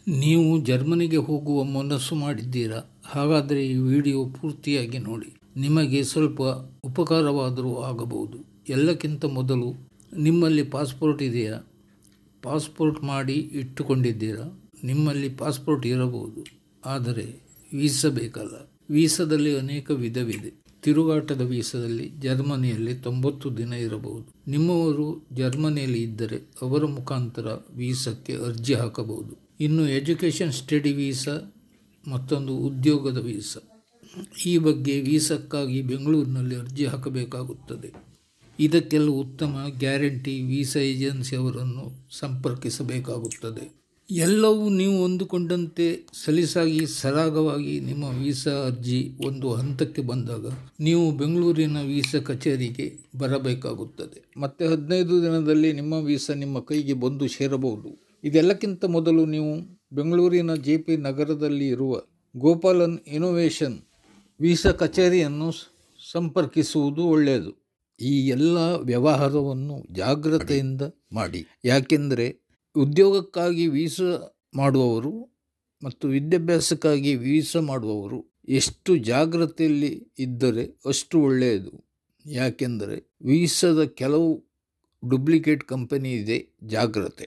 ನೀವು ಜರ್ಮನಿಗೆ ಹೋಗುವ ಮನಸ್ಸು ಮಾಡಿದ್ದೀರಾ? ಹಾಗಾದರೆ ಈ ವಿಡಿಯೋ ಪೂರ್ತಿಯಾಗಿ ನೋಡಿ. ನಿಮಗೆ ಸ್ವಲ್ಪ ಉಪಕಾರವಾದರೂ ಆಗಬಹುದು. ಎಲ್ಲಕ್ಕಿಂತ ಮೊದಲು ನಿಮ್ಮಲ್ಲಿ ಪಾಸ್ಪೋರ್ಟ್ ಇದೆಯಾ? ಪಾಸ್ಪೋರ್ಟ್ ಮಾಡಿ ಇಟ್ಟುಕೊಂಡಿದ್ದೀರಾ? ನಿಮ್ಮಲ್ಲಿ ಪಾಸ್ಪೋರ್ಟ್ ಇರಬಹುದು, ಆದರೆ ವೀಸಾ ಬೇಕಲ್ಲ. ವೀಸಾದಲ್ಲಿ ಅನೇಕ ವಿಧವಿದೆ. ತಿರುಗಾಟದ ವೀಸಾದಲ್ಲಿ ಜರ್ಮನಿಯಲ್ಲಿ 90 ದಿನ ಇರಬಹುದು. ನಿಮ್ಮವರು ಜರ್ಮನಿಯಲ್ಲಿ ಇದ್ದರೆ ಅವರ ಮುಖಾಂತರ ವೀಸಾಕ್ಕೆ ಅರ್ಜಿ ಹಾಕಬಹುದು. ಇನ್ನು ಎಜುಕೇಷನ್ ಸ್ಟಡಿ ವೀಸಾ, ಮತ್ತೊಂದು ಉದ್ಯೋಗದ ವೀಸಾ. ಈ ಬಗ್ಗೆ ವೀಸಾಕ್ಕಾಗಿ ಬೆಂಗಳೂರಿನಲ್ಲಿ ಅರ್ಜಿ ಹಾಕಬೇಕಾಗುತ್ತದೆ. ಇದಕ್ಕೆಲ್ಲ ಉತ್ತಮ ಗ್ಯಾರಂಟಿ ವೀಸಾ ಏಜೆನ್ಸಿ ಅವರನ್ನು ಸಂಪರ್ಕಿಸಬೇಕಾಗುತ್ತದೆ. ಎಲ್ಲವೂ ನೀವು ಅಂದುಕೊಂಡಂತೆ ಸಲೀಸಾಗಿ ಸರಾಗವಾಗಿ ನಿಮ್ಮ ವೀಸಾ ಅರ್ಜಿ ಒಂದು ಹಂತಕ್ಕೆ ಬಂದಾಗ ನೀವು ಬೆಂಗಳೂರಿನ ವೀಸಾ ಕಚೇರಿಗೆ ಬರಬೇಕಾಗುತ್ತದೆ. ಮತ್ತೆ 15 ದಿನದಲ್ಲಿ ನಿಮ್ಮ ವೀಸಾ ನಿಮ್ಮ ಕೈಗೆ ಬಂದು ಸೇರಬಹುದು. ಇದೆಲ್ಲಕ್ಕಿಂತ ಮೊದಲು ನೀವು ಬೆಂಗಳೂರಿನ JP ನಗರದಲ್ಲಿ ಇರುವ ಗೋಪಾಲನ್ ಇನ್ನೋವೇಷನ್ ವೀಸಾ ಕಚೇರಿಯನ್ನು ಸಂಪರ್ಕಿಸುವುದು ಒಳ್ಳೆಯದು. ಈ ಎಲ್ಲ ವ್ಯವಹಾರವನ್ನು ಜಾಗ್ರತೆಯಿಂದ ಮಾಡಿ. ಯಾಕೆಂದರೆ ಉದ್ಯೋಗಕ್ಕಾಗಿ ವೀಸಾ ಮಾಡುವವರು ಮತ್ತು ವಿದ್ಯಾಭ್ಯಾಸಕ್ಕಾಗಿ ವೀಸಾ ಮಾಡುವವರು ಎಷ್ಟು ಜಾಗ್ರತೆಯಲ್ಲಿ ಇದ್ದರೆ ಅಷ್ಟು ಒಳ್ಳೆಯದು. ಯಾಕೆಂದರೆ ವೀಸಾದ ಕೆಲವು ಡೂಪ್ಲಿಕೇಟ್ ಕಂಪನಿ ಇದೆ, ಜಾಗ್ರತೆ.